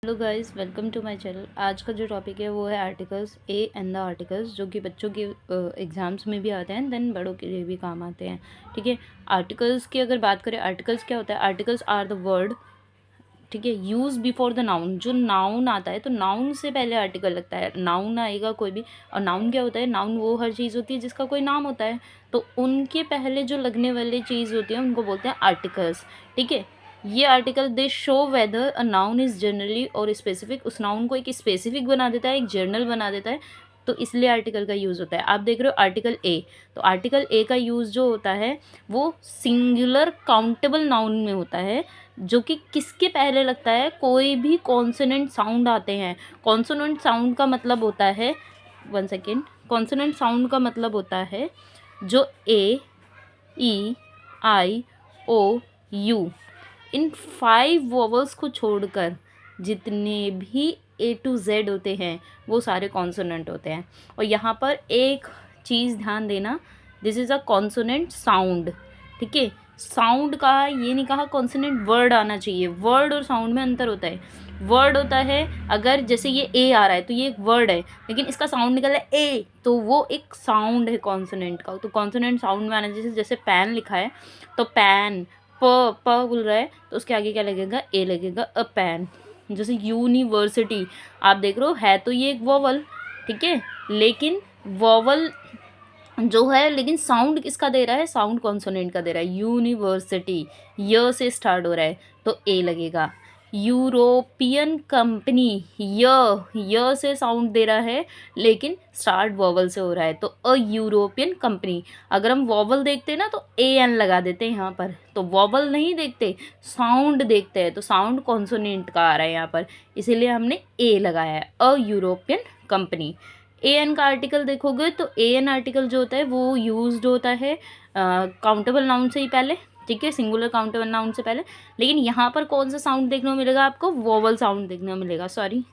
Hello guys, welcome to my channel. आज का जो टॉपिक है वो है articles a and the articles, जो कि बच्चों के एग्जाम्स में भी आते हैं, देन बड़ों के लिए भी काम आते हैं। ठीक है, आर्टिकल्स की अगर बात करें, आर्टिकल्स क्या होता है? आर्टिकल्स आर द वर्ड, ठीक है, यूज बिफोर द नाउन। जो नाउन आता है तो नाउन से पहले आर्टिकल लगता है, नाउन आएगा कोई भी। और नाउन क्या होता है? नाउन वो हर चीज़ होती है जिसका कोई नाम होता है, तो उनके पहले जो लगने वाली चीज़ होती है उनको बोलते हैं आर्टिकल्स। ठीक है, ये article they show whether a noun is generally और स्पेसिफिक, उस नाउन को एक स्पेसिफिक बना देता है, एक जर्नल बना देता है। तो इसलिए आर्टिकल का यूज़ होता है। आप देख रहे हो आर्टिकल ए, तो आर्टिकल ए का यूज़ जो होता है वो सिंगुलर काउंटेबल नाउन में होता है, जो कि किसके पहले लगता है? कोई भी कॉन्सोनेंट साउंड आते हैं। कॉन्सोनेंट साउंड का मतलब होता है, वन सेकेंड, कॉन्सोनेंट साउंड का मतलब होता है जो ए, ई, आई, ओ, यू, इन 5 वोवल्स को छोड़कर जितने भी ए टू जेड होते हैं वो सारे कॉन्सोनेंट होते हैं। और यहाँ पर एक चीज़ ध्यान देना, this is a consonant sound. ठीक है, साउंड का ये नहीं कहा कॉन्सोनेंट वर्ड आना चाहिए। वर्ड और साउंड में अंतर होता है। वर्ड होता है, अगर जैसे ये ए आ रहा है तो ये एक वर्ड है, लेकिन इसका साउंड निकल रहा है ए, तो वो एक साउंड है कॉन्सोनेंट का। तो कॉन्सोनेंट साउंड में आना, जैसे पैन लिखा है तो पैन, प बोल रहा है तो उसके आगे क्या लगेगा? ए लगेगा, अ पैन। जैसे यूनिवर्सिटी, आप देख रहे हो, है तो ये एक वोवल, ठीक है, लेकिन वोवल जो है, लेकिन साउंड किसका दे रहा है? साउंड कॉन्सोनेंट का दे रहा है। यूनिवर्सिटी, य से स्टार्ट हो रहा है तो ए लगेगा। यूरोपियन कंपनी, य से साउंड दे रहा है, लेकिन स्टार्ट वॉवल से हो रहा है तो अ यूरोपियन कंपनी। अगर हम वॉवल देखते हैं ना तो ए एन लगा देते हैं यहाँ पर, तो वॉवल नहीं देखते, साउंड देखते हैं, तो साउंड कॉन्सोनेंट का आ रहा है यहाँ पर, इसीलिए हमने ए लगाया है, a European company. A an का आर्टिकल देखोगे तो ए एन आर्टिकल जो होता है वो यूज्ड होता है काउंटेबल नाउन से ही पहले, ठीक है, सिंगुलर काउंटेबल नाउन से पहले। लेकिन यहाँ पर कौन सा साउंड देखने को मिलेगा आपको? वोवल साउंड देखने को मिलेगा, सॉरी,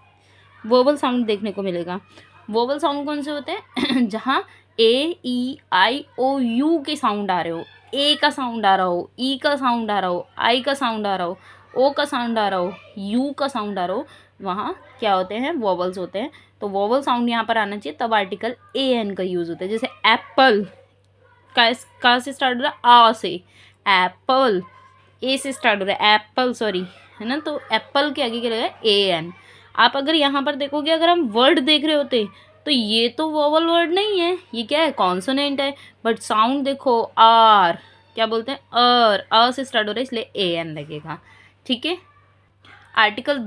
वोवल साउंड देखने को मिलेगा। वोवल साउंड कौन से होते हैं? जहाँ ए, ई, आई, ओ, यू के साउंड आ रहे हो, ए का साउंड आ रहा हो, ई का साउंड आ रहा हो, आई का साउंड आ रहा हो, ओ का साउंड आ रहा हो, यू का साउंड आ रहा हो, वहाँ क्या होते हैं? वोवल्स होते हैं। तो वोवल साउंड यहाँ पर आना चाहिए, तब आर्टिकल ए एन का यूज़ होता है। जैसे एप्पल का से स्टार्ट हो रहा है? आ से, एप्पल, ए से स्टार्ट हो रहा है, एप्पल, सॉरी, है ना, तो एप्पल के आगे क्या लगा? A N. आप अगर यहाँ पर देखोगे, अगर हम वर्ड देख रहे होते तो ये तो वोवल वर्ड नहीं है, ये क्या है? कॉन्सोनेंट है। बट साउंड देखो, आर, क्या बोलते हैं? अ से स्टार्ट हो रहा है, इसलिए ए एन लगेगा। ठीक है, आर्टिकल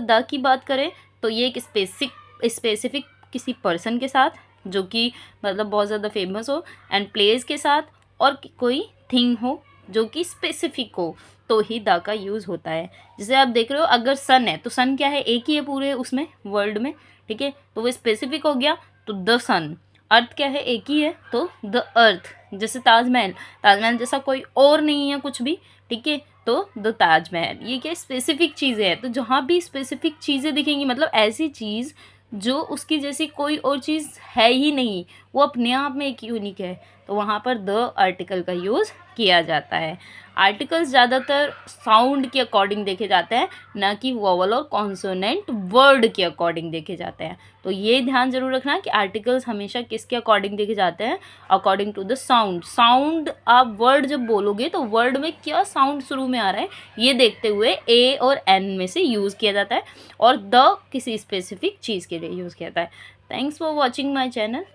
द की बात करें तो ये एक स्पेसिफिक किसी पर्सन के साथ, जो कि मतलब बहुत ज़्यादा फेमस हो, एंड प्लेस के साथ, और कोई थिंग हो जो कि स्पेसिफिक हो, तो ही द का यूज़ होता है। जैसे आप देख रहे हो, अगर सन है तो सन क्या है? एक ही है पूरे उसमें, वर्ल्ड में, ठीक है, तो वो स्पेसिफिक हो गया, तो द सन। अर्थ क्या है? एक ही है, तो द अर्थ। जैसे ताजमहल, ताजमहल जैसा कोई और नहीं है कुछ भी, ठीक है, तो द ताजमहल। ये क्या स्पेसिफिक चीज़ें हैं, तो जहाँ भी स्पेसिफिक चीज़ें दिखेंगी, मतलब ऐसी चीज़ जो उसकी जैसी कोई और चीज़ है ही नहीं, वो अपने आप में एक यूनिक है, तो वहाँ पर द आर्टिकल का यूज़ किया जाता है। आर्टिकल्स ज़्यादातर साउंड के अकॉर्डिंग देखे जाते हैं, ना कि वोवल और कॉन्सोनेंट वर्ड के अकॉर्डिंग देखे जाते हैं। तो ये ध्यान जरूर रखना कि आर्टिकल्स हमेशा किसके अकॉर्डिंग देखे जाते हैं? According to the sound. Sound, आप वर्ड जब बोलोगे तो वर्ड में क्या साउंड शुरू में आ रहा है, ये देखते हुए ए और एन में से यूज़ किया जाता है, और द किसी स्पेसिफिक चीज़ के लिए यूज़ किया जाता है। Thanks for watching my channel.